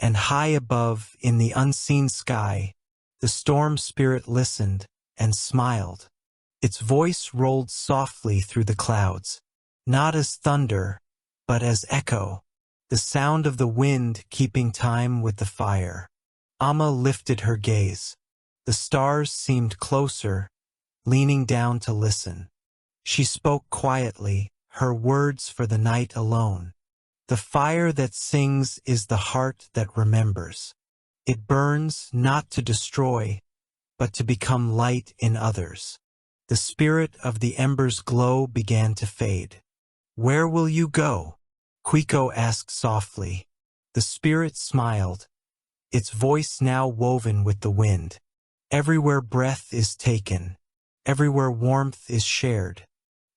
and high above, in the unseen sky, the storm spirit listened and smiled. Its voice rolled softly through the clouds, not as thunder, but as echo, the sound of the wind keeping time with the fire. Amma lifted her gaze. The stars seemed closer, leaning down to listen. She spoke quietly, her words for the night alone. The fire that sings is the heart that remembers. It burns not to destroy, but to become light in others. The spirit of the ember's glow began to fade. "Where will you go?" Quico asked softly. The spirit smiled, its voice now woven with the wind. "Everywhere breath is taken, everywhere warmth is shared,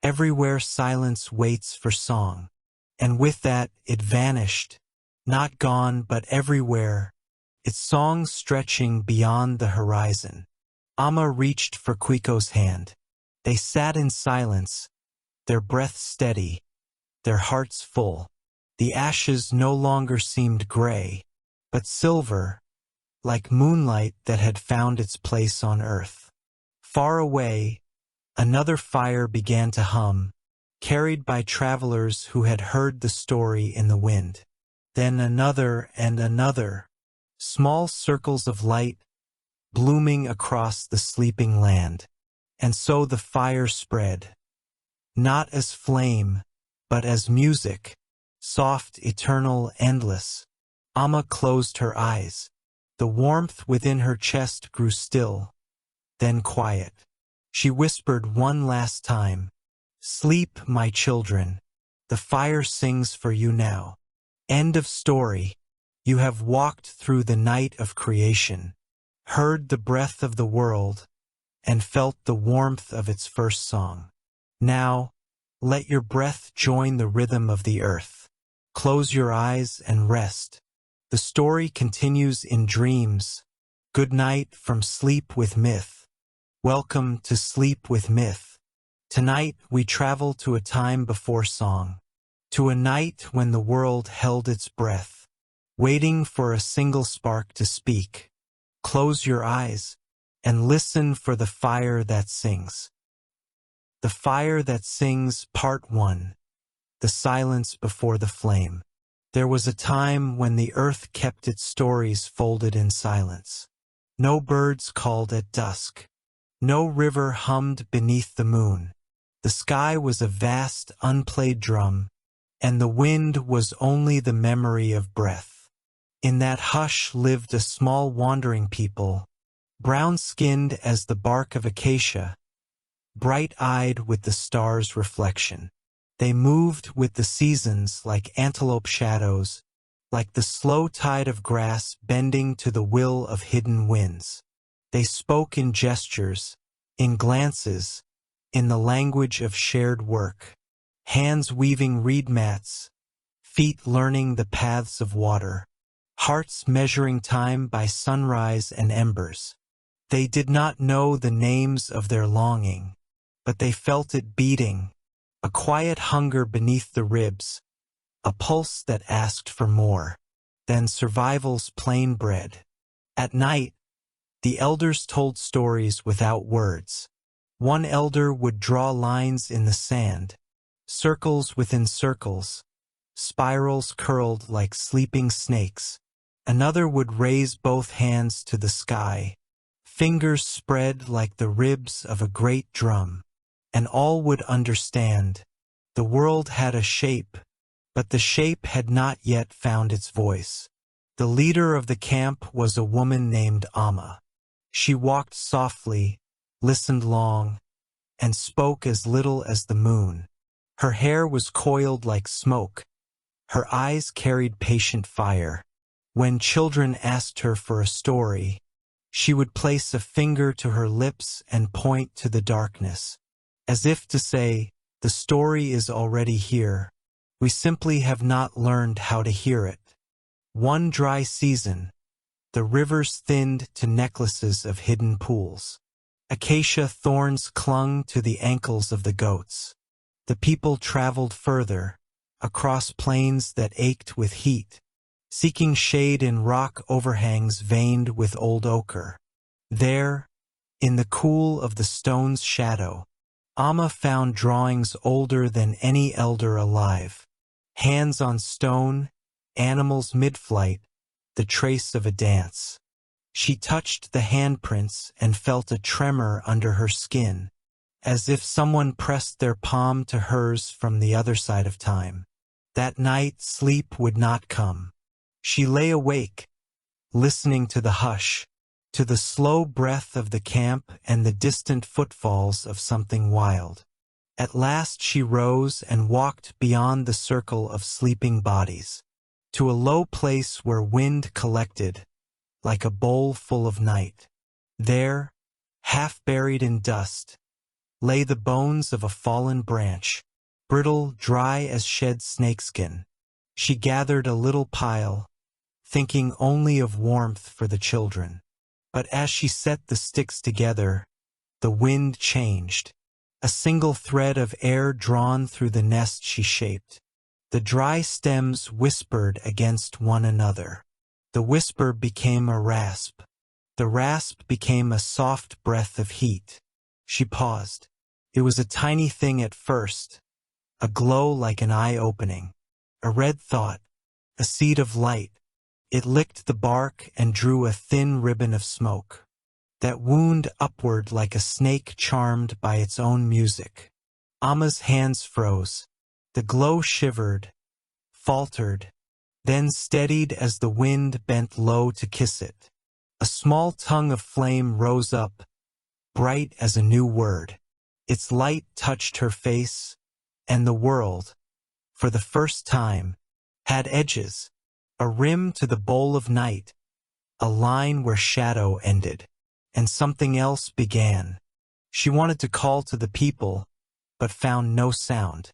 everywhere silence waits for song." And with that it vanished, not gone but everywhere, its song stretching beyond the horizon. Amma reached for Quico's hand. They sat in silence, their breath steady, their hearts full. The ashes no longer seemed gray, but silver, like moonlight that had found its place on earth. Far away, another fire began to hum, carried by travelers who had heard the story in the wind. Then another and another, small circles of light, blooming across the sleeping land. And so the fire spread, not as flame, but as music, soft, eternal, endless. Amma closed her eyes. The warmth within her chest grew still, then quiet. She whispered one last time, "Sleep, my children. The fire sings for you now." End of story. You have walked through the night of creation, heard the breath of the world, and felt the warmth of its first song. Now, let your breath join the rhythm of the earth. Close your eyes and rest. The story continues in dreams. Good night from Sleep with Myth. Welcome to Sleep with Myth. Tonight we travel to a time before song, to a night when the world held its breath, waiting for a single spark to speak. Close your eyes and listen for the fire that sings. The Fire That Sings, Part 1. The Silence Before the Flame. There was a time when the earth kept its stories folded in silence. No birds called at dusk. No river hummed beneath the moon. The sky was a vast, unplayed drum, and the wind was only the memory of breath. In that hush lived a small wandering people, brown-skinned as the bark of acacia, bright-eyed with the stars' reflection. They moved with the seasons like antelope shadows, like the slow tide of grass bending to the will of hidden winds. They spoke in gestures, in glances, in the language of shared work, hands weaving reed mats, feet learning the paths of water, hearts measuring time by sunrise and embers. They did not know the names of their longing, but they felt it beating, a quiet hunger beneath the ribs, a pulse that asked for more than survival's plain bread. At night, the elders told stories without words. One elder would draw lines in the sand, circles within circles, spirals curled like sleeping snakes. Another would raise both hands to the sky, fingers spread like the ribs of a great drum, and all would understand. The world had a shape, but the shape had not yet found its voice. The leader of the camp was a woman named Amma. She walked softly, listened long, and spoke as little as the moon. Her hair was coiled like smoke. Her eyes carried patient fire. When children asked her for a story, she would place a finger to her lips and point to the darkness, as if to say, "The story is already here. We simply have not learned how to hear it." One dry season, the rivers thinned to necklaces of hidden pools. Acacia thorns clung to the ankles of the goats. The people traveled further, across plains that ached with heat, seeking shade in rock overhangs veined with old ochre. There, in the cool of the stone's shadow, Amma found drawings older than any elder alive. Hands on stone, animals mid-flight, the trace of a dance. She touched the handprints and felt a tremor under her skin, as if someone pressed their palm to hers from the other side of time. That night sleep would not come. She lay awake, listening to the hush, to the slow breath of the camp and the distant footfalls of something wild. At last she rose and walked beyond the circle of sleeping bodies, to a low place where wind collected, like a bowl full of night. There, half buried in dust, lay the bones of a fallen branch, brittle, dry as shed snakeskin. She gathered a little pile, thinking only of warmth for the children. But as she set the sticks together, the wind changed. A single thread of air drawn through the nest she shaped. The dry stems whispered against one another. The whisper became a rasp. The rasp became a soft breath of heat. She paused. It was a tiny thing at first, a glow like an eye opening, a red thought, a seed of light. It licked the bark and drew a thin ribbon of smoke that wound upward like a snake charmed by its own music. Amma's hands froze. The glow shivered, faltered, then steadied as the wind bent low to kiss it. A small tongue of flame rose up, bright as a new word. Its light touched her face, and the world, for the first time, had edges, a rim to the bowl of night, a line where shadow ended, and something else began. She wanted to call to the people, but found no sound.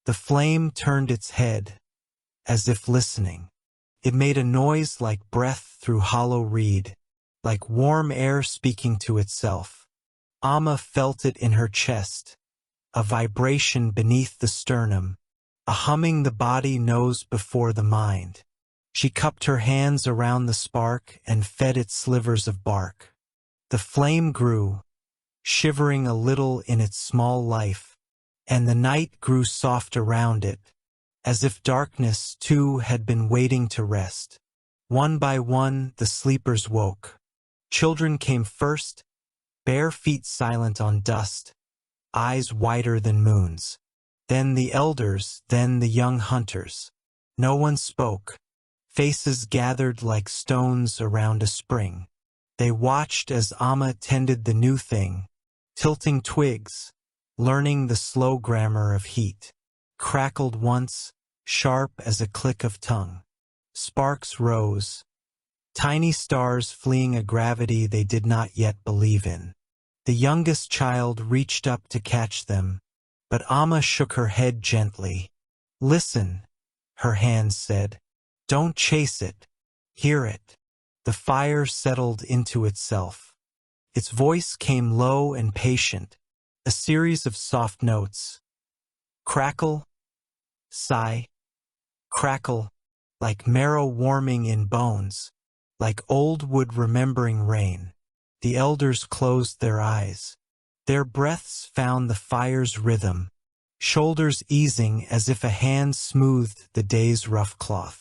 The flame turned its head, as if listening. It made a noise like breath through hollow reed, like warm air speaking to itself. Amma felt it in her chest, a vibration beneath the sternum, a humming the body knows before the mind. She cupped her hands around the spark and fed it slivers of bark. The flame grew, shivering a little in its small life, and the night grew soft around it, as if darkness too had been waiting to rest. One by one the sleepers woke. Children came first, bare feet silent on dust, eyes wider than moons. Then the elders, then the young hunters. No one spoke. Faces gathered like stones around a spring. They watched as Amma tended the new thing, tilting twigs, learning the slow grammar of heat. Crackled once, sharp as a click of tongue. Sparks rose, tiny stars fleeing a gravity they did not yet believe in. The youngest child reached up to catch them, but Amma shook her head gently. "Listen," her hands said. "Don't chase it. Hear it." The fire settled into itself. Its voice came low and patient, a series of soft notes. Crackle, sigh, crackle, like marrow warming in bones, like old wood remembering rain. The elders closed their eyes. Their breaths found the fire's rhythm, shoulders easing as if a hand smoothed the day's rough cloth.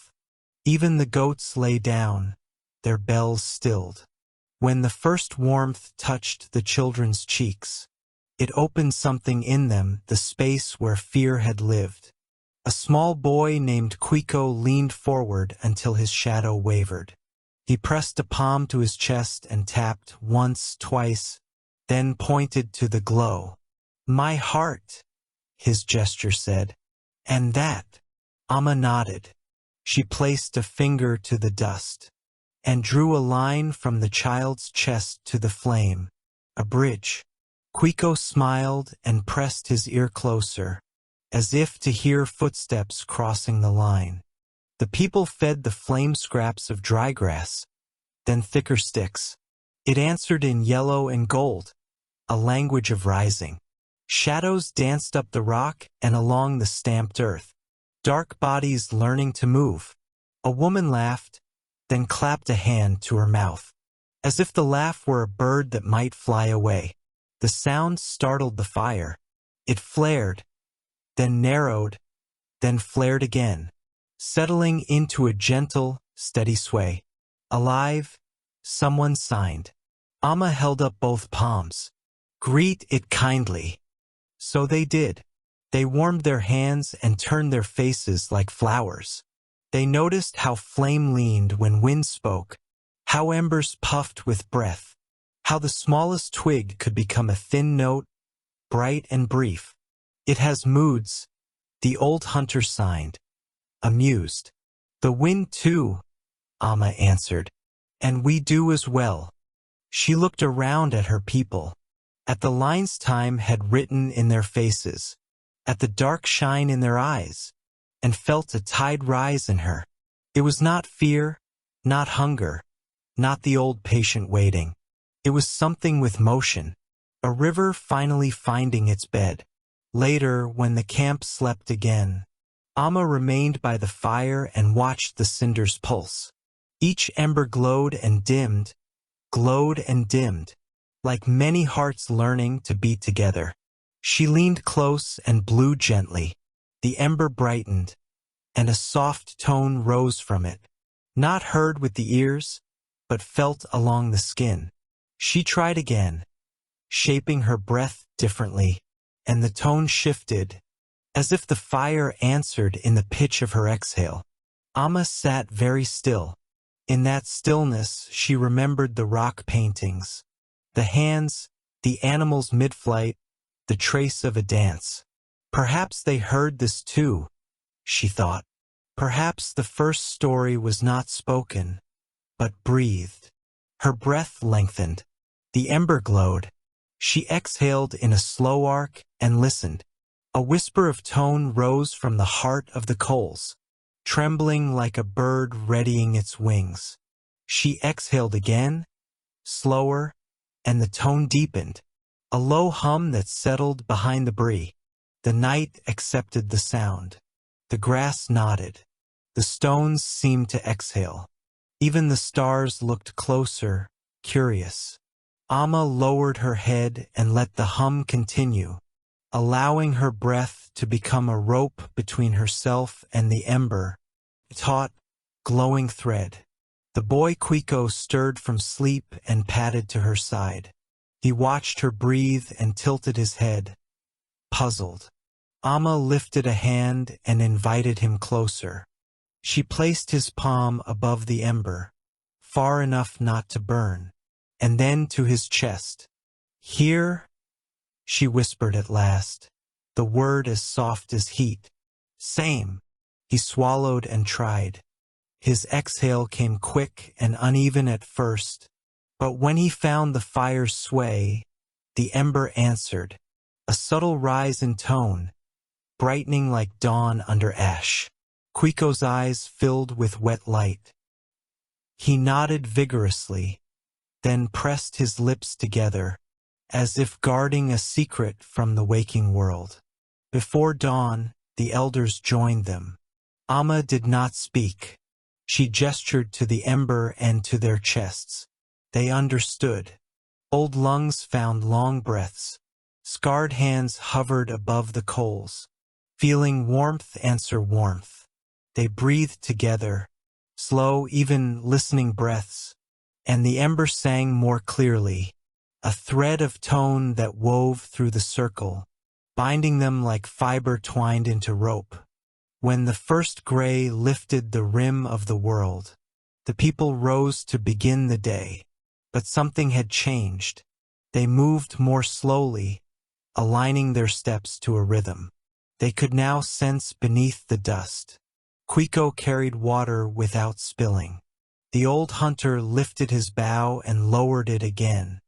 Even the goats lay down, their bells stilled. When the first warmth touched the children's cheeks, it opened something in them, the space where fear had lived. A small boy named Quico leaned forward until his shadow wavered. He pressed a palm to his chest and tapped once, twice, then pointed to the glow. "My heart," his gesture said. "And that?" Amma nodded. She placed a finger to the dust, and drew a line from the child's chest to the flame, a bridge. Quico smiled and pressed his ear closer, as if to hear footsteps crossing the line. The people fed the flame scraps of dry grass, then thicker sticks. It answered in yellow and gold, a language of rising. Shadows danced up the rock and along the stamped earth, dark bodies learning to move. A woman laughed, then clapped a hand to her mouth, as if the laugh were a bird that might fly away. The sound startled the fire. It flared, then narrowed, then flared again, settling into a gentle, steady sway. Alive, someone signed. Amma held up both palms. Greet it kindly. So they did. They warmed their hands and turned their faces like flowers. They noticed how flame leaned when wind spoke, how embers puffed with breath, how the smallest twig could become a thin note, bright and brief. It has moods, the old hunter signed, amused. The wind too, Amma answered, and we do as well. She looked around at her people, at the lines time had written in their faces, at the dark shine in their eyes, and felt a tide rise in her. It was not fear, not hunger, not the old patient waiting. It was something with motion, a river finally finding its bed. Later, when the camp slept again, Amma remained by the fire and watched the cinders pulse. Each ember glowed and dimmed, like many hearts learning to beat together. She leaned close and blew gently. The ember brightened, and a soft tone rose from it, not heard with the ears, but felt along the skin. She tried again, shaping her breath differently, and the tone shifted, as if the fire answered in the pitch of her exhale. Amma sat very still. In that stillness she remembered the rock paintings, the hands, the animals mid-flight, the trace of a dance. Perhaps they heard this too, she thought. Perhaps the first story was not spoken, but breathed. Her breath lengthened. The ember glowed. She exhaled in a slow arc and listened. A whisper of tone rose from the heart of the coals, trembling like a bird readying its wings. She exhaled again, slower, and the tone deepened, a low hum that settled behind the brie. The night accepted the sound. The grass nodded. The stones seemed to exhale. Even the stars looked closer, curious. Amma lowered her head and let the hum continue, allowing her breath to become a rope between herself and the ember, taut, glowing thread. The boy Quico stirred from sleep and padded to her side. He watched her breathe and tilted his head, puzzled. Amma lifted a hand and invited him closer. She placed his palm above the ember, far enough not to burn, and then to his chest. Here, she whispered at last, the word as soft as heat. Same. He swallowed and tried. His exhale came quick and uneven at first, but when he found the fire's sway, the ember answered, a subtle rise in tone, brightening like dawn under ash. Quico's eyes filled with wet light. He nodded vigorously, then pressed his lips together, as if guarding a secret from the waking world. Before dawn, the elders joined them. Amma did not speak. She gestured to the ember and to their chests. They understood. Old lungs found long breaths. Scarred hands hovered above the coals, feeling warmth answer warmth. They breathed together, slow, even listening breaths, and the ember sang more clearly, a thread of tone that wove through the circle, binding them like fiber twined into rope. When the first gray lifted the rim of the world, the people rose to begin the day. But something had changed. They moved more slowly, aligning their steps to a rhythm. They could now sense beneath the dust. Quico carried water without spilling. The old hunter lifted his bow and lowered it again,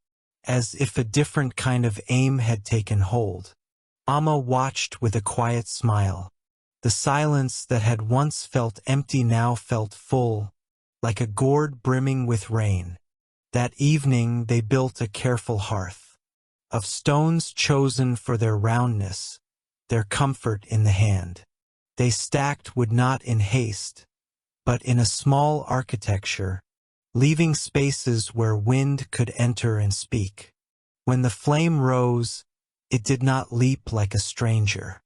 as if a different kind of aim had taken hold. Amma watched with a quiet smile. The silence that had once felt empty now felt full, like a gourd brimming with rain. That evening they built a careful hearth, of stones chosen for their roundness, their comfort in the hand. They stacked wood not in haste, but in a small architecture, leaving spaces where wind could enter and speak. When the flame rose, it did not leap like a stranger,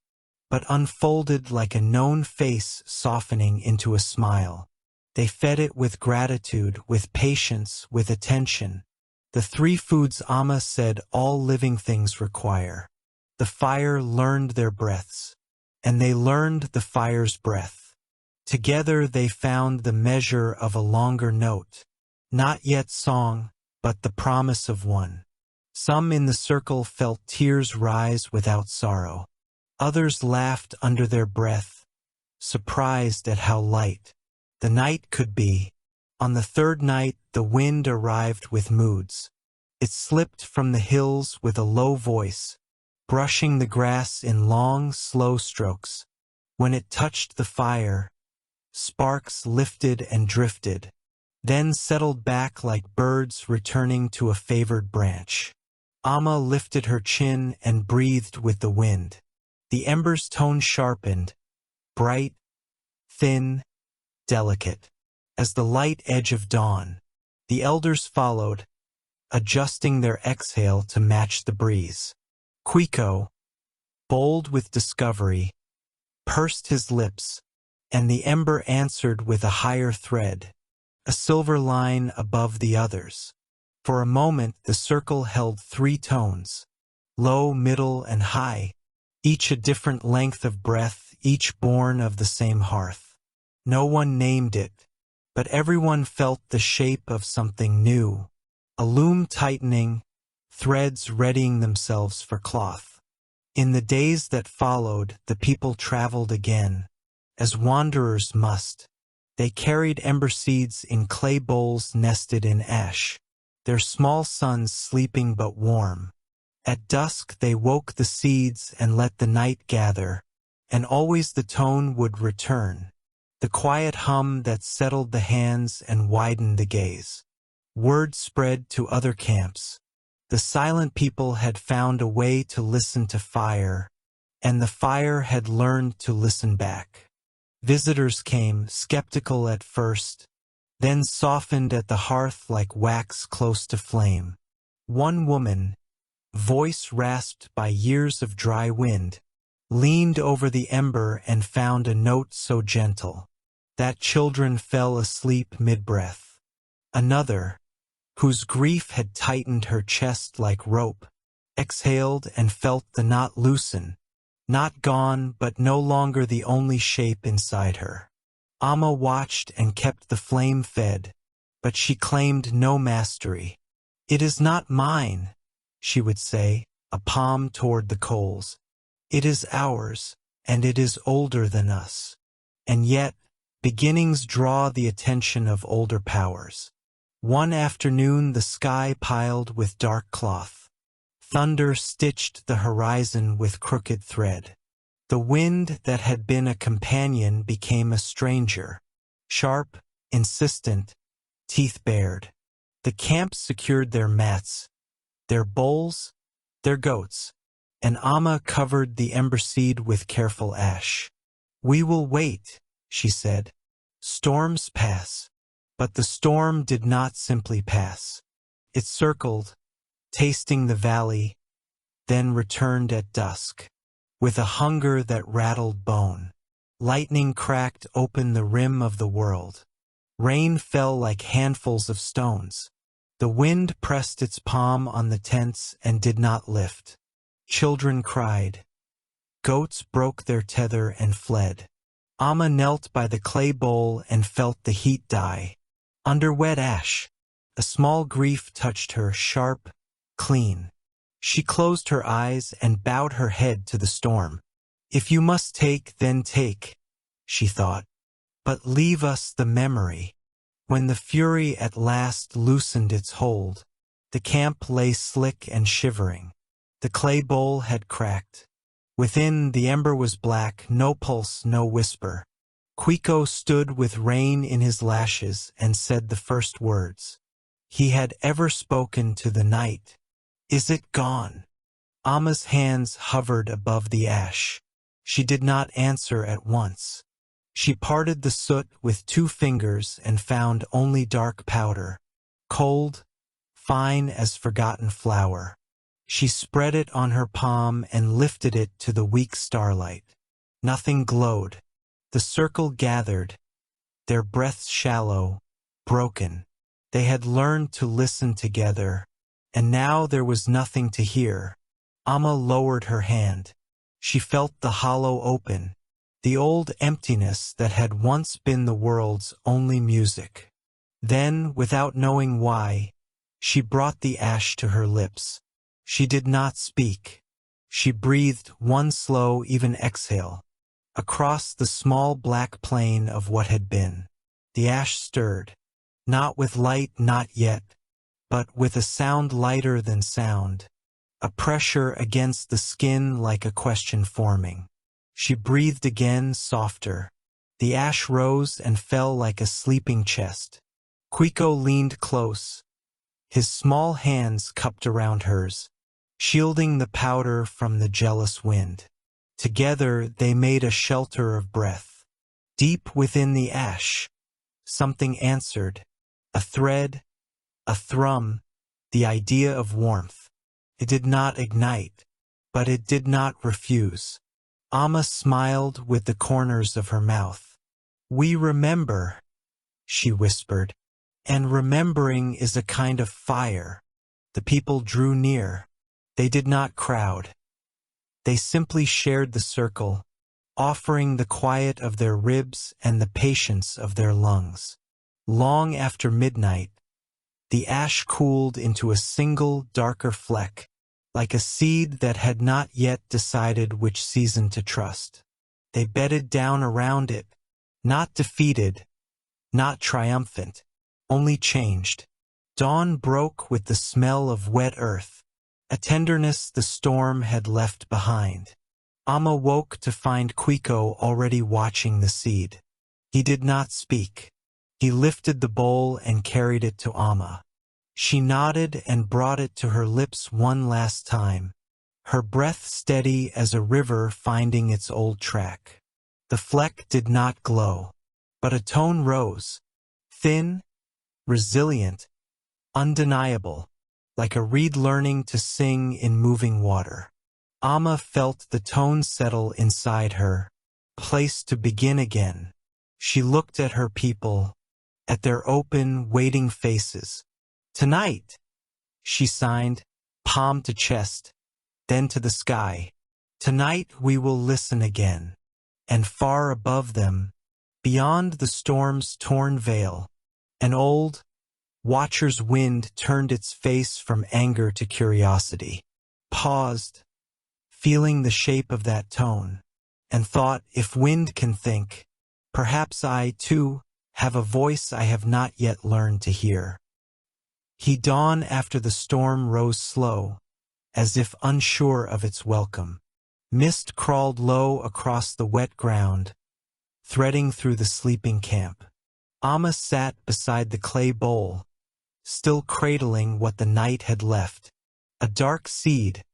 but unfolded like a known face softening into a smile. They fed it with gratitude, with patience, with attention. The three foods Amma said all living things require. The fire learned their breaths, and they learned the fire's breath. Together they found the measure of a longer note, not yet song, but the promise of one. Some in the circle felt tears rise without sorrow. Others laughed under their breath, surprised at how light the night could be. On the third night, the wind arrived with moods. It slipped from the hills with a low voice, brushing the grass in long, slow strokes. When it touched the fire, sparks lifted and drifted, then settled back like birds returning to a favored branch. Amma lifted her chin and breathed with the wind. The ember's tone sharpened, bright, thin, delicate, as the light edge of dawn. The elders followed, adjusting their exhale to match the breeze. Quiko, bold with discovery, pursed his lips, and the ember answered with a higher thread, a silver line above the others. For a moment the circle held three tones, low, middle, and high, each a different length of breath, each born of the same hearth. No one named it, but everyone felt the shape of something new, a loom tightening, threads readying themselves for cloth. In the days that followed, the people traveled again, as wanderers must. They carried ember seeds in clay bowls nested in ash, their small sons sleeping but warm. At dusk they woke the seeds and let the night gather, and always the tone would return, the quiet hum that settled the hands and widened the gaze. Word spread to other camps. The silent people had found a way to listen to fire, and the fire had learned to listen back. Visitors came, skeptical at first, then softened at the hearth like wax close to flame. One woman, voice rasped by years of dry wind, leaned over the ember and found a note so gentle that children fell asleep mid-breath. Another, whose grief had tightened her chest like rope, exhaled and felt the knot loosen, not gone but no longer the only shape inside her. Amma watched and kept the flame fed, but she claimed no mastery. "It is not mine," she would say, a palm toward the coals. "It is ours, and it is older than us." And yet, beginnings draw the attention of older powers. One afternoon the sky piled with dark cloth. Thunder stitched the horizon with crooked thread. The wind that had been a companion became a stranger, sharp, insistent, teeth bared. The camp secured their mats, their bowls, their goats, and Amma covered the ember seed with careful ash. "We will wait," she said. "Storms pass." But the storm did not simply pass. It circled, tasting the valley, then returned at dusk, with a hunger that rattled bone. Lightning cracked open the rim of the world. Rain fell like handfuls of stones. The wind pressed its palm on the tents and did not lift. Children cried. Goats broke their tether and fled. Amma knelt by the clay bowl and felt the heat die. Under wet ash, a small grief touched her, sharp, clean. She closed her eyes and bowed her head to the storm. "If you must take, then take," she thought. "But leave us the memory." When the fury at last loosened its hold, the camp lay slick and shivering. The clay bowl had cracked. Within, the ember was black, no pulse, no whisper. Quiko stood with rain in his lashes and said the first words he had ever spoken to the night. "Is it gone?" Amma's hands hovered above the ash. She did not answer at once. She parted the soot with 2 fingers and found only dark powder, cold, fine as forgotten flour. She spread it on her palm and lifted it to the weak starlight. Nothing glowed. The circle gathered, their breaths shallow, broken. They had learned to listen together, and now there was nothing to hear. Amma lowered her hand. She felt the hollow open, the old emptiness that had once been the world's only music. Then, without knowing why, she brought the ash to her lips. She did not speak. She breathed one slow, even exhale. Across the small black plain of what had been, the ash stirred, not with light, not yet, but with a sound lighter than sound, a pressure against the skin like a question forming. She breathed again, softer. The ash rose and fell like a sleeping chest. Quico leaned close, his small hands cupped around hers, shielding the powder from the jealous wind. Together they made a shelter of breath. Deep within the ash, something answered, a thread, a thrum, the idea of warmth. It did not ignite, but it did not refuse. Amma smiled with the corners of her mouth. "We remember," she whispered, "and remembering is a kind of fire." The people drew near. They did not crowd. They simply shared the circle, offering the quiet of their ribs and the patience of their lungs. Long after midnight, the ash cooled into a single darker fleck, like a seed that had not yet decided which season to trust. They bedded down around it, not defeated, not triumphant, only changed. Dawn broke with the smell of wet earth, a tenderness the storm had left behind. Amma woke to find Quico already watching the seed. He did not speak. He lifted the bowl and carried it to Amma. She nodded and brought it to her lips one last time, her breath steady as a river finding its old track. The fleck did not glow, but a tone rose, thin, resilient, undeniable, like a reed learning to sing in moving water. Amma felt the tone settle inside her, placed to begin again. She looked at her people, at their open, waiting faces. "Tonight," she signed, palm to chest, then to the sky. "Tonight we will listen again." And far above them, beyond the storm's torn veil, an old, watcher's wind turned its face from anger to curiosity, paused, feeling the shape of that tone, and thought, if wind can think, perhaps I, too, have a voice I have not yet learned to hear. He dawn after the storm rose slow, as if unsure of its welcome. Mist crawled low across the wet ground, threading through the sleeping camp. Amma sat beside the clay bowl, still cradling what the night had left, a dark seed,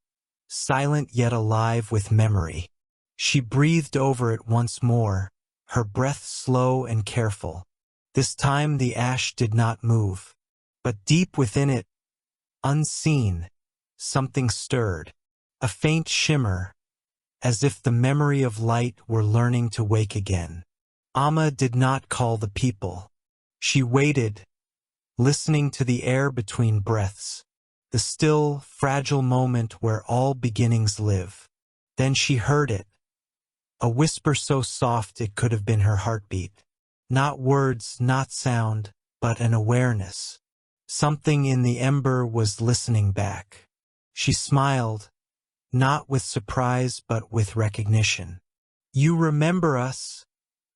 silent yet alive with memory. She breathed over it once more, her breath slow and careful. This time the ash did not move, but deep within it, unseen, something stirred, a faint shimmer, as if the memory of light were learning to wake again. Amma did not call the people. She waited, listening to the air between breaths, the still, fragile moment where all beginnings live. Then she heard it, a whisper so soft it could have been her heartbeat. Not words, not sound, but an awareness. Something in the ember was listening back. She smiled, not with surprise but with recognition. "You remember us,"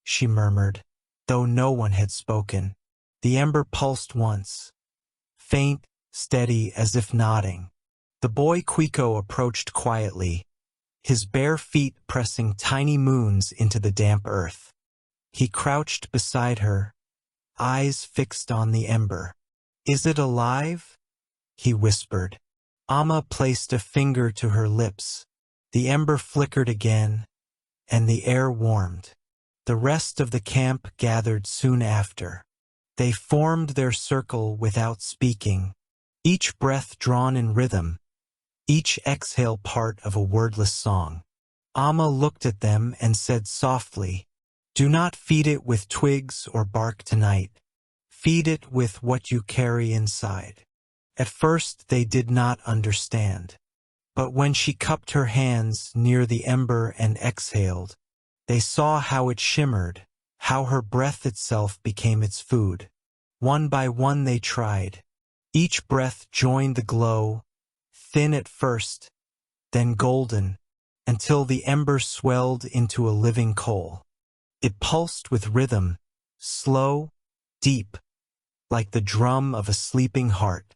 she murmured, though no one had spoken. The ember pulsed once, faint, steady, as if nodding. The boy Quico approached quietly, his bare feet pressing tiny moons into the damp earth. He crouched beside her, eyes fixed on the ember. "Is it alive?" he whispered. Amma placed a finger to her lips. The ember flickered again, and the air warmed. The rest of the camp gathered soon after. They formed their circle without speaking, each breath drawn in rhythm, each exhale part of a wordless song. Amma looked at them and said softly, "Do not feed it with twigs or bark tonight. Feed it with what you carry inside." At first they did not understand. But when she cupped her hands near the ember and exhaled, they saw how it shimmered, how her breath itself became its food. One by one they tried. Each breath joined the glow, thin at first, then golden, until the ember swelled into a living coal. It pulsed with rhythm, slow, deep, like the drum of a sleeping heart.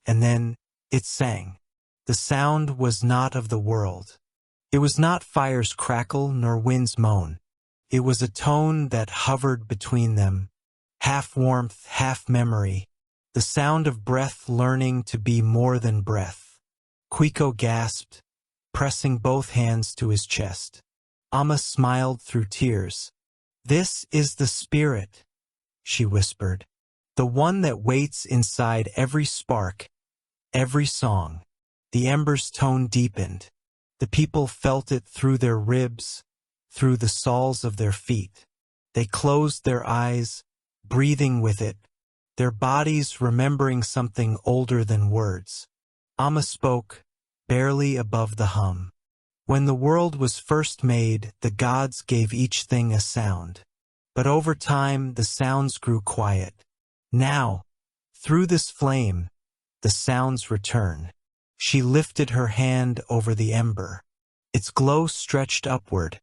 And then it sang. The sound was not of the world. It was not fire's crackle nor wind's moan. It was a tone that hovered between them, half warmth, half memory, the sound of breath learning to be more than breath. Quico gasped, pressing both hands to his chest. Amma smiled through tears. "This is the spirit," she whispered, "the one that waits inside every spark, every song." The ember's tone deepened. The people felt it through their ribs, through the soles of their feet. They closed their eyes, breathing with it, their bodies remembering something older than words. Amma spoke, barely above the hum. "When the world was first made, the gods gave each thing a sound. But over time, the sounds grew quiet. Now, through this flame, the sounds return." She lifted her hand over the ember. Its glow stretched upward,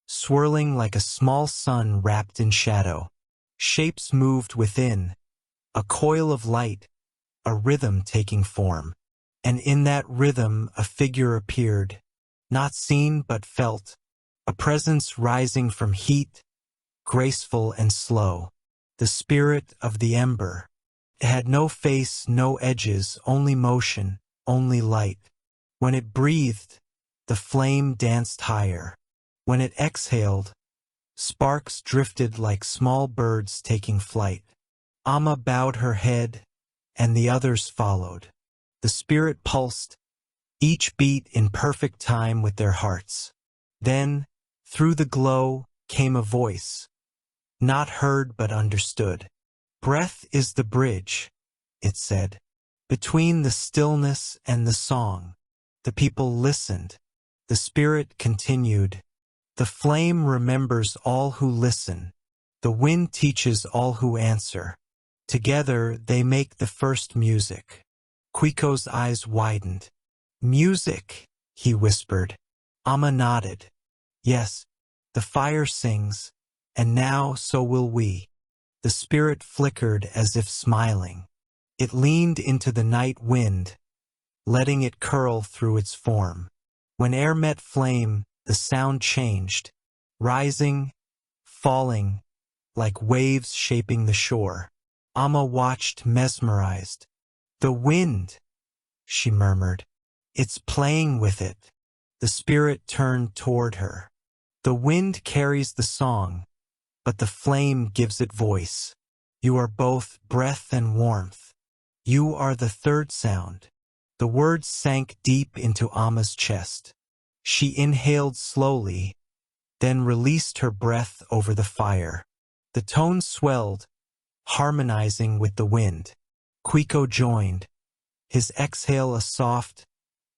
swirling like a small sun wrapped in shadow. Shapes moved within, a coil of light, a rhythm taking form. And in that rhythm a figure appeared, not seen but felt, a presence rising from heat, graceful and slow. The spirit of the ember. It had no face, no edges, only motion, only light. When it breathed, the flame danced higher. When it exhaled, sparks drifted like small birds taking flight. Amma bowed her head, and the others followed. The spirit pulsed, each beat in perfect time with their hearts. Then, through the glow, came a voice, not heard but understood. "Breath is the bridge," it said, "between the stillness and the song." The people listened. The spirit continued. "The flame remembers all who listen. The wind teaches all who answer. Together they make the first music." Quico's eyes widened. "Music," he whispered. Amma nodded. "Yes, the fire sings, and now so will we." The spirit flickered as if smiling. It leaned into the night wind, letting it curl through its form. When air met flame, the sound changed, rising, falling, like waves shaping the shore. Amma watched mesmerized. "The wind," she murmured. "It's playing with it." The spirit turned toward her. "The wind carries the song, but the flame gives it voice. You are both breath and warmth. You are the third sound." The words sank deep into Amma's chest. She inhaled slowly, then released her breath over the fire. The tone swelled, harmonizing with the wind. Quico joined, his exhale a soft,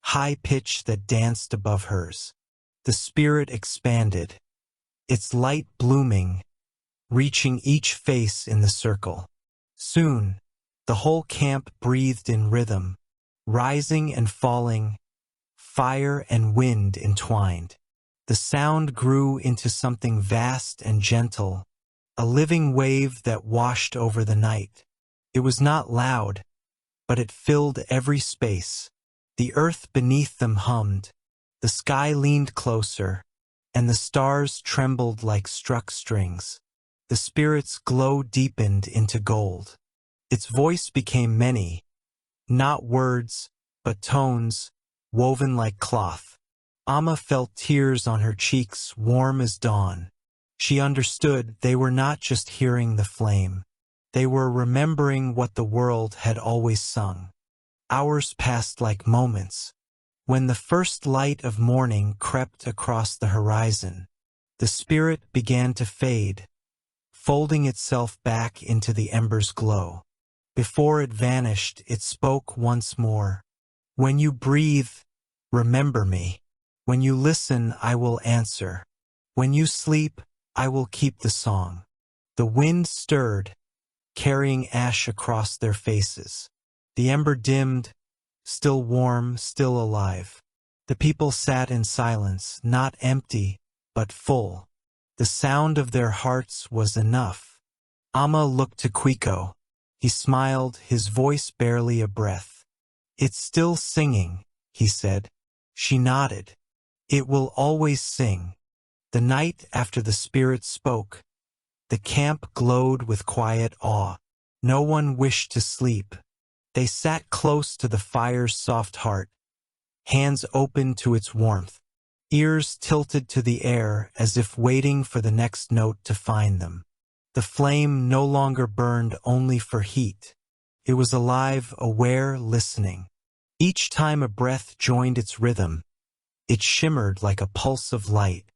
high pitch that danced above hers. The spirit expanded, its light blooming, reaching each face in the circle. Soon, the whole camp breathed in rhythm, rising and falling, fire and wind entwined. The sound grew into something vast and gentle, a living wave that washed over the night. It was not loud, but it filled every space. The earth beneath them hummed, the sky leaned closer, and the stars trembled like struck strings. The spirit's glow deepened into gold. Its voice became many, not words, but tones, woven like cloth. Amma felt tears on her cheeks warm as dawn. She understood they were not just hearing the flame. They were remembering what the world had always sung. Hours passed like moments. When the first light of morning crept across the horizon, the spirit began to fade, folding itself back into the ember's glow. Before it vanished, it spoke once more. When you breathe, remember me. When you listen, I will answer. When you sleep, I will keep the song. The wind stirred, carrying ash across their faces. The ember dimmed, still warm, still alive. The people sat in silence, not empty, but full. The sound of their hearts was enough. Amma looked to Quico. He smiled, his voice barely a breath. It's still singing, he said. She nodded. It will always sing. The night after the spirit spoke, the camp glowed with quiet awe. No one wished to sleep. They sat close to the fire's soft heart, hands open to its warmth, ears tilted to the air as if waiting for the next note to find them. The flame no longer burned only for heat. It was alive, aware, listening. Each time a breath joined its rhythm, it shimmered like a pulse of light.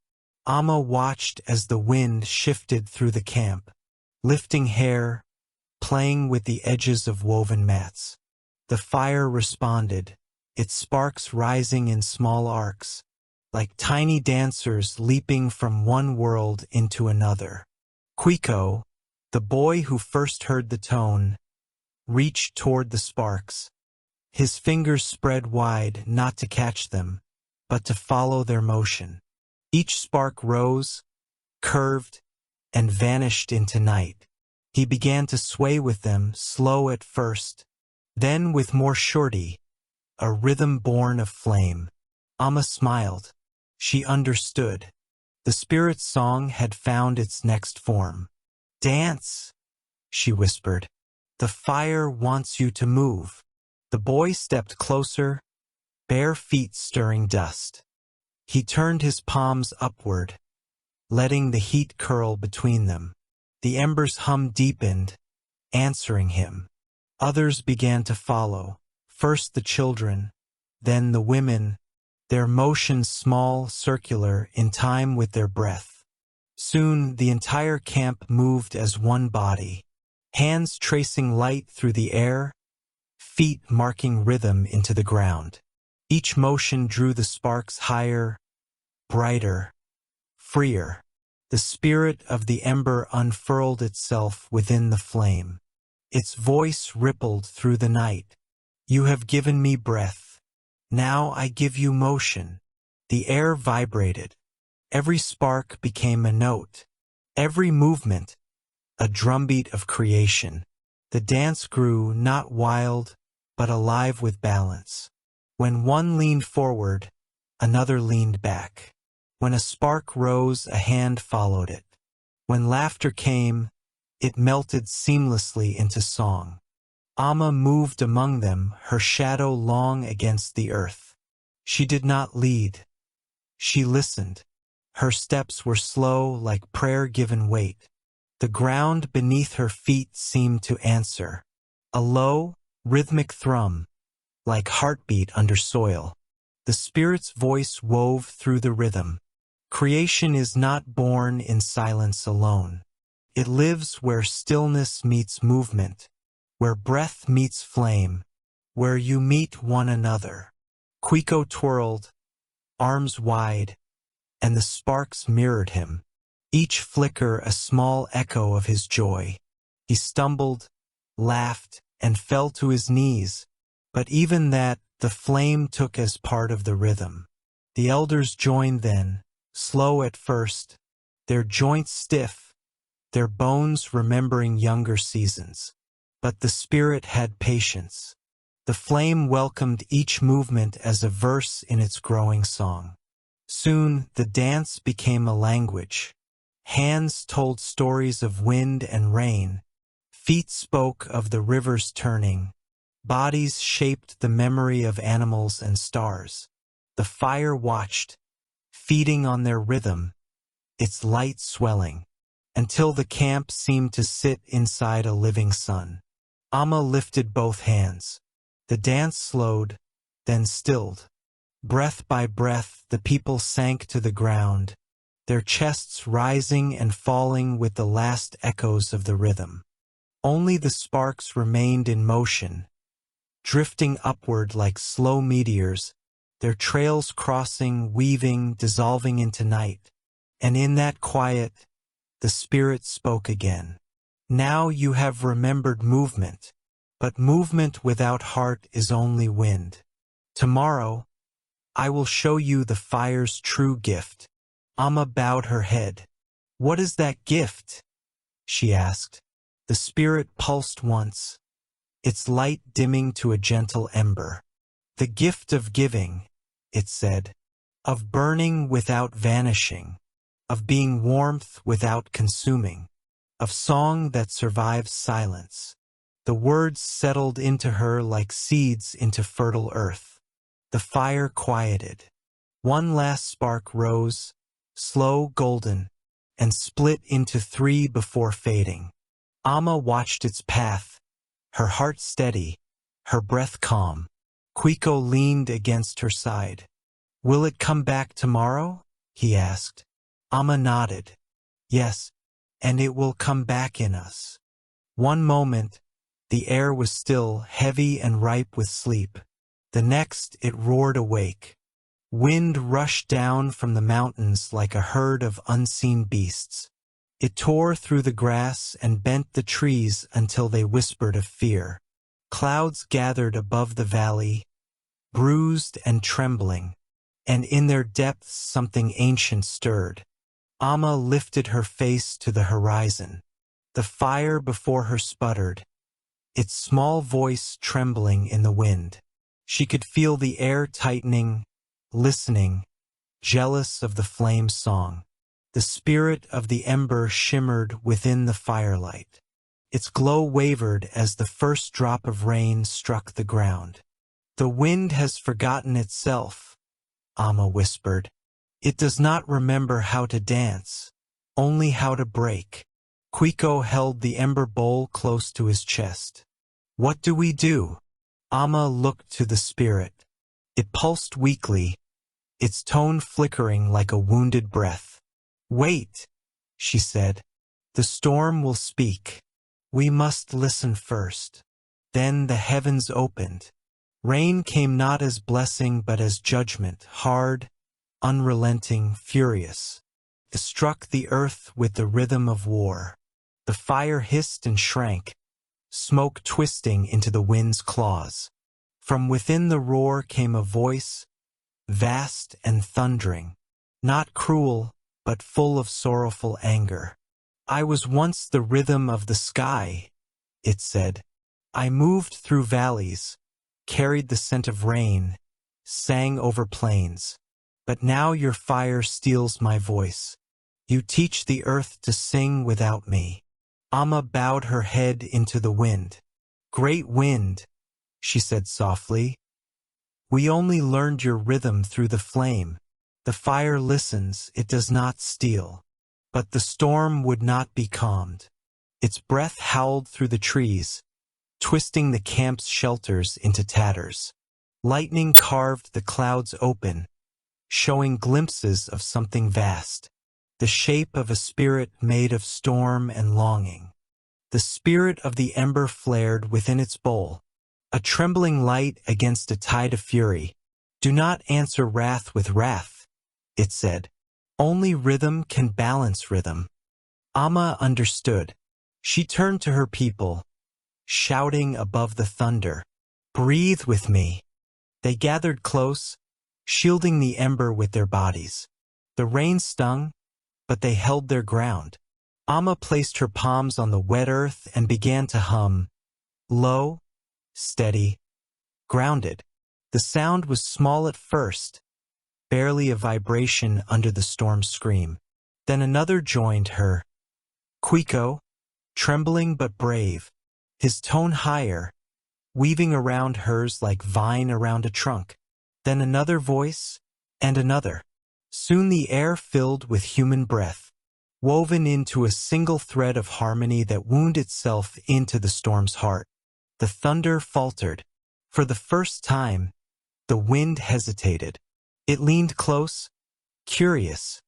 Amma watched as the wind shifted through the camp, lifting hair, playing with the edges of woven mats. The fire responded, its sparks rising in small arcs, like tiny dancers leaping from one world into another. Quico, the boy who first heard the tone, reached toward the sparks. His fingers spread wide, not to catch them, but to follow their motion. Each spark rose, curved, and vanished into night. He began to sway with them, slow at first, then with more surety, a rhythm born of flame. Amma smiled. She understood. The spirit's song had found its next form. Dance, she whispered. The fire wants you to move. The boy stepped closer, bare feet stirring dust. He turned his palms upward, letting the heat curl between them. The ember's hum deepened, answering him. Others began to follow, first the children, then the women, their motions small, circular, in time with their breath. Soon the entire camp moved as one body, hands tracing light through the air, feet marking rhythm into the ground. Each motion drew the sparks higher, brighter, freer. The spirit of the ember unfurled itself within the flame. Its voice rippled through the night. You have given me breath. Now I give you motion. The air vibrated. Every spark became a note. Every movement, a drumbeat of creation. The dance grew not wild, but alive with balance. When one leaned forward, another leaned back. When a spark rose, a hand followed it. When laughter came, it melted seamlessly into song. Amma moved among them, her shadow long against the earth. She did not lead. She listened. Her steps were slow, like prayer given weight. The ground beneath her feet seemed to answer. A low, rhythmic thrum, like heartbeat under soil. The spirit's voice wove through the rhythm. Creation is not born in silence alone. It lives where stillness meets movement, where breath meets flame, where you meet one another. Quico twirled, arms wide, and the sparks mirrored him, each flicker a small echo of his joy. He stumbled, laughed, and fell to his knees, but even that the flame took as part of the rhythm. The elders joined then, slow at first, their joints stiff, their bones remembering younger seasons. But the spirit had patience. The flame welcomed each movement as a verse in its growing song. Soon the dance became a language. Hands told stories of wind and rain. Feet spoke of the rivers turning. Bodies shaped the memory of animals and stars. The fire watched, feeding on their rhythm, its light swelling, until the camp seemed to sit inside a living sun. Amma lifted both hands. The dance slowed, then stilled. Breath by breath, the people sank to the ground, their chests rising and falling with the last echoes of the rhythm. Only the sparks remained in motion, drifting upward like slow meteors, their trails crossing, weaving, dissolving into night. And in that quiet, the spirit spoke again. Now you have remembered movement, but movement without heart is only wind. Tomorrow, I will show you the fire's true gift. Amma bowed her head. What is that gift? She asked. The spirit pulsed once, its light dimming to a gentle ember. The gift of giving, it said, of burning without vanishing, of being warmth without consuming, of song that survives silence. The words settled into her like seeds into fertile earth. The fire quieted. One last spark rose, slow, golden, and split into 3 before fading. Amma watched its path, her heart steady, her breath calm. Quico leaned against her side. Will it come back tomorrow? He asked. Amma nodded. Yes, and it will come back in us. One moment, the air was still, heavy and ripe with sleep. The next, it roared awake. Wind rushed down from the mountains like a herd of unseen beasts. It tore through the grass and bent the trees until they whispered of fear. Clouds gathered above the valley, bruised and trembling, and in their depths something ancient stirred. Amma lifted her face to the horizon. The fire before her sputtered, its small voice trembling in the wind. She could feel the air tightening, listening, jealous of the flame's song. The spirit of the ember shimmered within the firelight. Its glow wavered as the first drop of rain struck the ground. The wind has forgotten itself, Amma whispered. It does not remember how to dance, only how to break. Quico held the ember bowl close to his chest. What do we do? Amma looked to the spirit. It pulsed weakly, its tone flickering like a wounded breath. Wait, she said. The storm will speak. We must listen first. Then the heavens opened. Rain came not as blessing but as judgment, hard, unrelenting, furious. It struck the earth with the rhythm of war. The fire hissed and shrank, smoke twisting into the wind's claws. From within the roar came a voice, vast and thundering, not cruel, but full of sorrowful anger. I was once the rhythm of the sky, it said. I moved through valleys, carried the scent of rain, sang over plains. But now your fire steals my voice. You teach the earth to sing without me. Amma bowed her head into the wind. Great wind, she said softly. We only learned your rhythm through the flame. The fire listens, it does not steal. But the storm would not be calmed. Its breath howled through the trees, twisting the camp's shelters into tatters. Lightning carved the clouds open, showing glimpses of something vast, the shape of a spirit made of storm and longing. The spirit of the ember flared within its bowl, a trembling light against a tide of fury. Do not answer wrath with wrath, it said. Only rhythm can balance rhythm. Amma understood. She turned to her people, shouting above the thunder, breathe with me. They gathered close, shielding the ember with their bodies. The rain stung, but they held their ground. Amma placed her palms on the wet earth and began to hum, low, steady, grounded. The sound was small at first, barely a vibration under the storm's scream. Then another joined her, Quico, trembling but brave, his tone higher, weaving around hers like vine around a trunk. Then another voice, and another. Soon the air filled with human breath. woven into a single thread of harmony that wound itself into the storm's heart. The thunder faltered. For the first time, the wind hesitated. It leaned close, curious,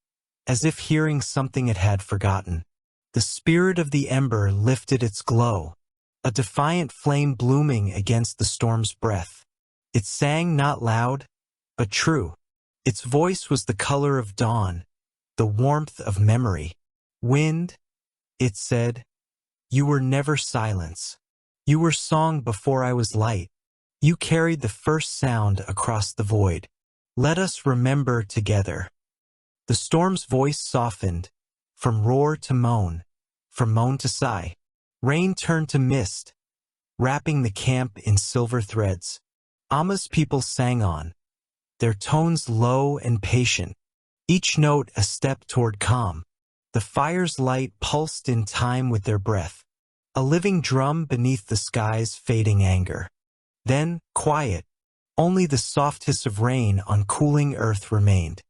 as if hearing something it had forgotten. The spirit of the ember lifted its glow, a defiant flame blooming against the storm's breath. It sang not loud, but true. Its voice was the color of dawn, the warmth of memory. Wind, it said, you were never silence. You were song before I was light. You carried the first sound across the void. Let us remember together. The storm's voice softened, from roar to moan, from moan to sigh. Rain turned to mist, wrapping the camp in silver threads. Amma's people sang on, their tones low and patient, each note a step toward calm. The fire's light pulsed in time with their breath, a living drum beneath the sky's fading anger. Then, quiet, only the soft hiss of rain on cooling earth remained.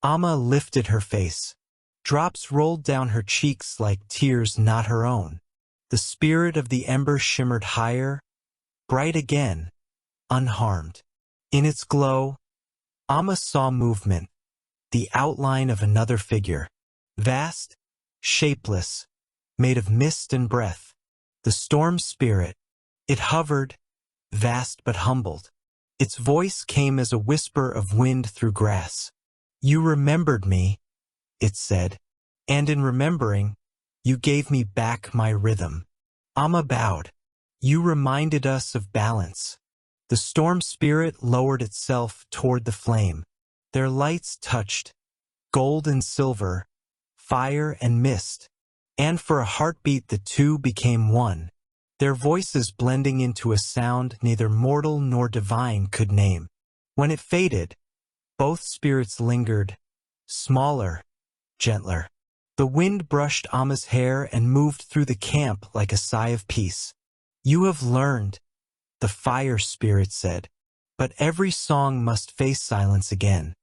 Amma lifted her face. Drops rolled down her cheeks like tears not her own. The spirit of the ember shimmered higher, bright again, unharmed. In its glow, Amma saw movement, the outline of another figure. Vast, shapeless, made of mist and breath. The storm spirit. It hovered, vast but humbled. Its voice came as a whisper of wind through grass. You remembered me, it said, and in remembering, you gave me back my rhythm. Amma bowed. You reminded us of balance. The storm spirit lowered itself toward the flame. Their lights touched, gold and silver, fire and mist, and for a heartbeat the two became one, their voices blending into a sound neither mortal nor divine could name. When it faded, both spirits lingered, smaller, gentler. The wind brushed Amma's hair and moved through the camp like a sigh of peace. You have learned, the fire spirit said, but every song must face silence again.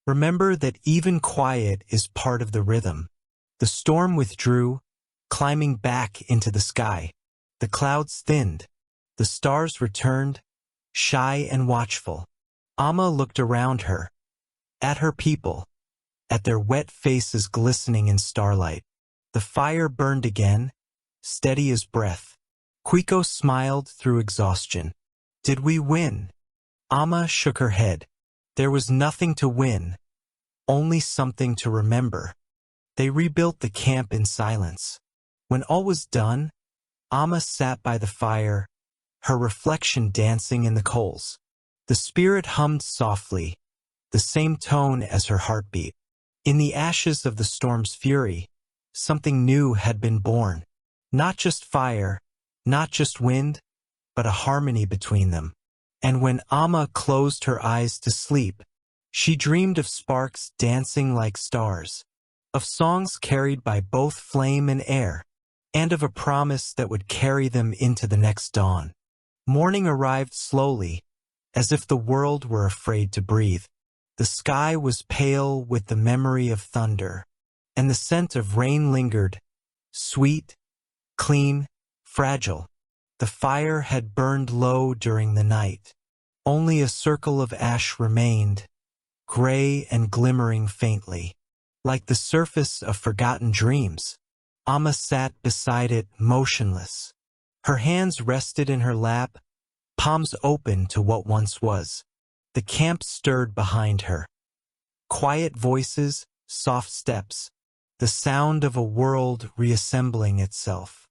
Remember that even quiet is part of the rhythm. The storm withdrew, climbing back into the sky. The clouds thinned. The stars returned, shy and watchful. Amma looked around her, at her people, at their wet faces glistening in starlight. The fire burned again, steady as breath. Quiko smiled through exhaustion. Did we win? Amma shook her head. There was nothing to win, only something to remember. They rebuilt the camp in silence. When all was done, Amma sat by the fire, her reflection dancing in the coals. The spirit hummed softly, the same tone as her heartbeat. In the ashes of the storm's fury, something new had been born. Not just fire, not just wind, but a harmony between them. And when Amma closed her eyes to sleep, she dreamed of sparks dancing like stars, of songs carried by both flame and air, and of a promise that would carry them into the next dawn. Morning arrived slowly, as if the world were afraid to breathe. The sky was pale with the memory of thunder, and the scent of rain lingered, sweet, clean, fragile. The fire had burned low during the night. Only a circle of ash remained, gray and glimmering faintly, like the surface of forgotten dreams. Amma sat beside it, motionless. Her hands rested in her lap, palms open to what once was. The camp stirred behind her. Quiet voices, soft steps, the sound of a world reassembling itself.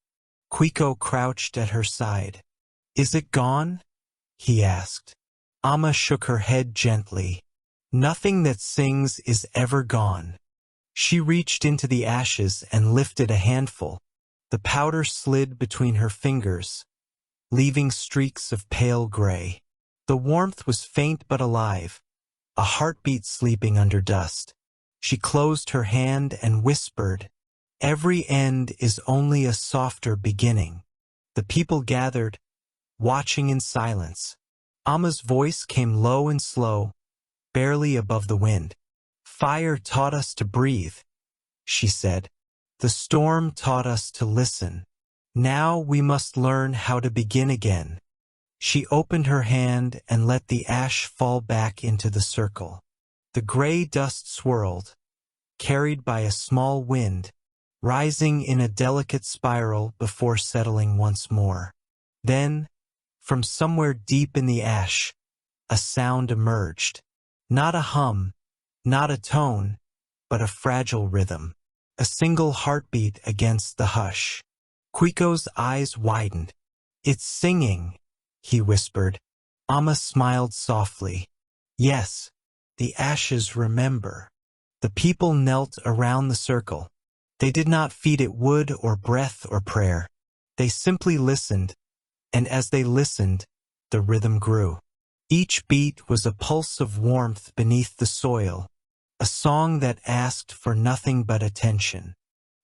Quiko crouched at her side. Is it gone? He asked. Amma shook her head gently. Nothing that sings is ever gone. She reached into the ashes and lifted a handful. The powder slid between her fingers, leaving streaks of pale gray. The warmth was faint but alive, a heartbeat sleeping under dust. She closed her hand and whispered, "Every end is only a softer beginning." The people gathered, watching in silence. Amma's voice came low and slow, barely above the wind. "Fire taught us to breathe," she said. The storm taught us to listen. Now we must learn how to begin again. She opened her hand and let the ash fall back into the circle. The gray dust swirled, carried by a small wind, rising in a delicate spiral before settling once more. Then, from somewhere deep in the ash, a sound emerged. Not a hum, not a tone, but a fragile rhythm. A single heartbeat against the hush. Quiko's eyes widened. "It's singing," he whispered. Amma smiled softly. "Yes, the ashes remember." The people knelt around the circle. They did not feed it wood or breath or prayer. They simply listened, and as they listened, the rhythm grew. Each beat was a pulse of warmth beneath the soil, a song that asked for nothing but attention.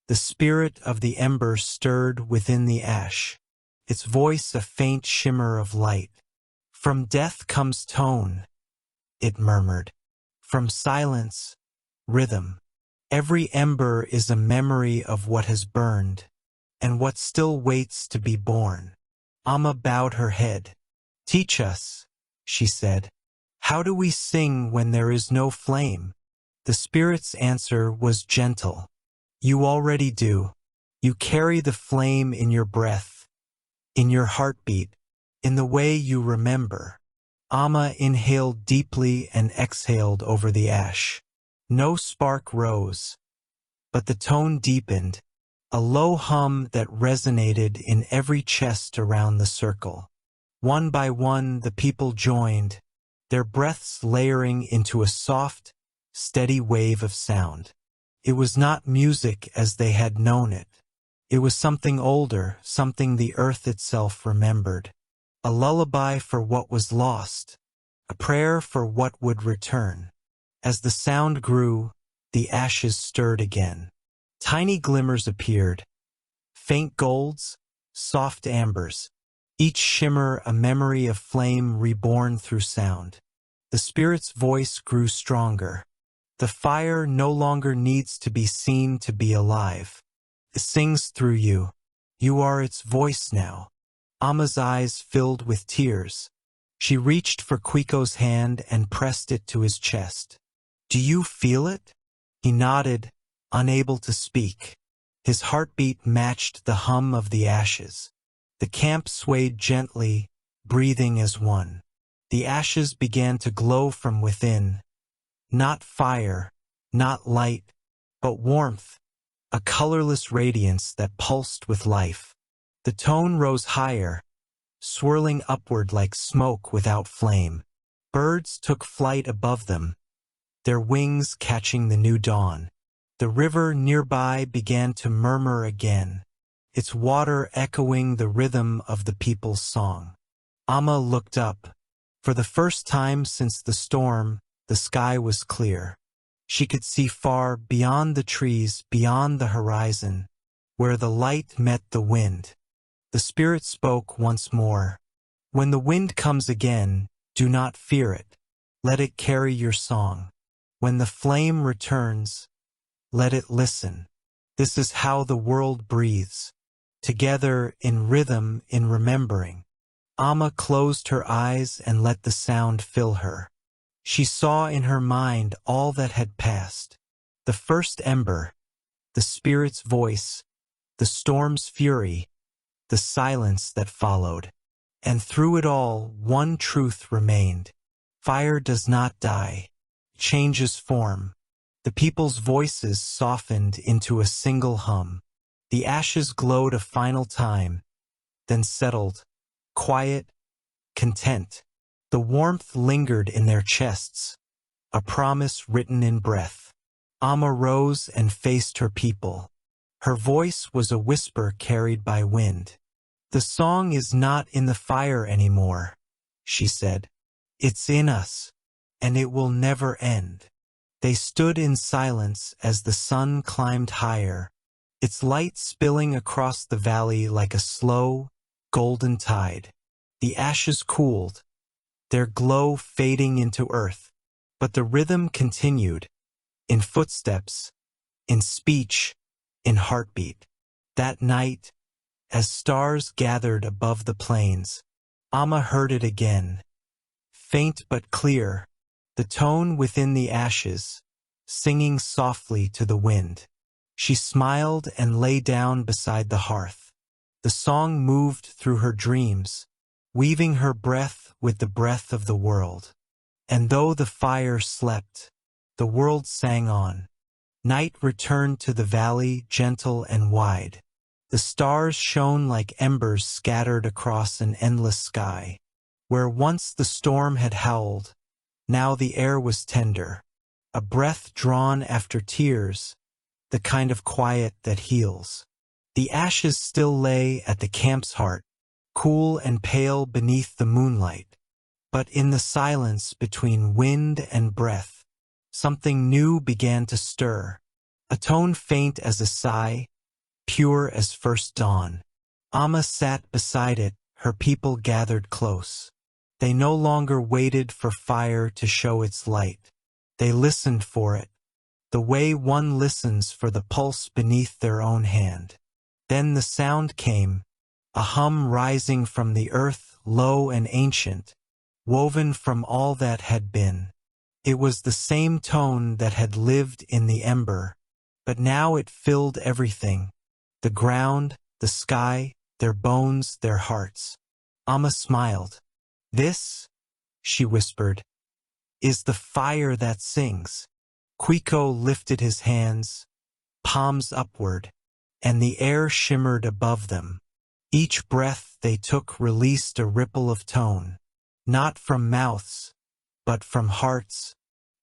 The spirit of the ember stirred within the ash, its voice a faint shimmer of light. "From death comes tone," it murmured. "From silence, rhythm. Every ember is a memory of what has burned, and what still waits to be born." Amma bowed her head. "Teach us," she said. "How do we sing when there is no flame?" The spirit's answer was gentle. "You already do. You carry the flame in your breath, in your heartbeat, in the way you remember." Amma inhaled deeply and exhaled over the ash. No spark rose, but the tone deepened, a low hum that resonated in every chest around the circle. One by one the people joined, their breaths layering into a soft, steady wave of sound. It was not music as they had known it. It was something older, something the earth itself remembered. A lullaby for what was lost, a prayer for what would return. As the sound grew, the ashes stirred again. Tiny glimmers appeared, faint golds, soft ambers, each shimmer a memory of flame reborn through sound. The spirit's voice grew stronger. The fire no longer needs to be seen to be alive. It sings through you. You are its voice now. Amma's eyes filled with tears. She reached for Quiko's hand and pressed it to his chest. "Do you feel it?" He nodded, unable to speak. His heartbeat matched the hum of the ashes. The camp swayed gently, breathing as one. The ashes began to glow from within. Not fire, not light, but warmth, a colorless radiance that pulsed with life. The tone rose higher, swirling upward like smoke without flame. Birds took flight above them, their wings catching the new dawn. The river nearby began to murmur again, its water echoing the rhythm of the people's song. Amma looked up. For the first time since the storm, the sky was clear. She could see far beyond the trees, beyond the horizon, where the light met the wind. The spirit spoke once more. "When the wind comes again, do not fear it. Let it carry your song. When the flame returns, let it listen. This is how the world breathes, together in rhythm, in remembering." Amma closed her eyes and let the sound fill her. She saw in her mind all that had passed. The first ember, the spirit's voice, the storm's fury, the silence that followed. And through it all, one truth remained. Fire does not die. It changes form. The people's voices softened into a single hum. The ashes glowed a final time, then settled, quiet, content. The warmth lingered in their chests, a promise written in breath. Amma rose and faced her people. Her voice was a whisper carried by wind. "The song is not in the fire anymore," she said. "It's in us, and it will never end." They stood in silence as the sun climbed higher, its light spilling across the valley like a slow, golden tide. The ashes cooled, their glow fading into earth, but the rhythm continued, in footsteps, in speech, in heartbeat. That night, as stars gathered above the plains, Amma heard it again, faint but clear, the tone within the ashes, singing softly to the wind. She smiled and lay down beside the hearth. The song moved through her dreams, weaving her breath with the breath of the world. And though the fire slept, the world sang on. Night returned to the valley, gentle and wide. The stars shone like embers scattered across an endless sky. Where once the storm had howled, now the air was tender, a breath drawn after tears, the kind of quiet that heals. The ashes still lay at the camp's heart, cool and pale beneath the moonlight. But in the silence between wind and breath, something new began to stir, a tone faint as a sigh, pure as first dawn. Amma sat beside it, her people gathered close. They no longer waited for fire to show its light. They listened for it, the way one listens for the pulse beneath their own hand. Then the sound came, a hum rising from the earth, low and ancient, woven from all that had been. It was the same tone that had lived in the ember, but now it filled everything, the ground, the sky, their bones, their hearts. Amma smiled. "This," she whispered, "is the fire that sings." Quiko lifted his hands, palms upward, and the air shimmered above them. Each breath they took released a ripple of tone, not from mouths, but from hearts,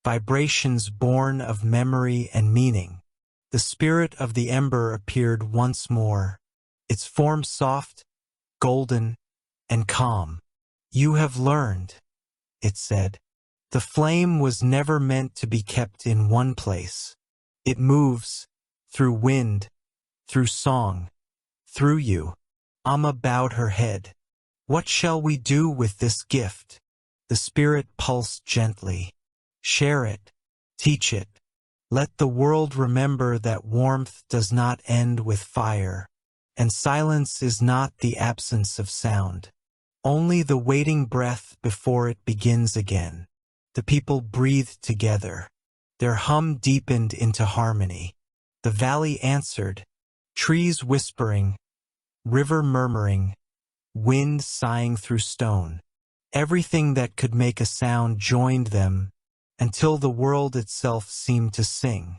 vibrations born of memory and meaning. The spirit of the ember appeared once more, its form soft, golden, and calm. "You have learned," it said. "The flame was never meant to be kept in one place. It moves, through wind, through song, through you." Amma bowed her head. "What shall we do with this gift?" The spirit pulsed gently. "Share it, teach it. Let the world remember that warmth does not end with fire, and silence is not the absence of sound. Only the waiting breath before it begins again." The people breathed together. Their hum deepened into harmony. The valley answered, trees whispering, river murmuring, wind sighing through stone. Everything that could make a sound joined them, until the world itself seemed to sing.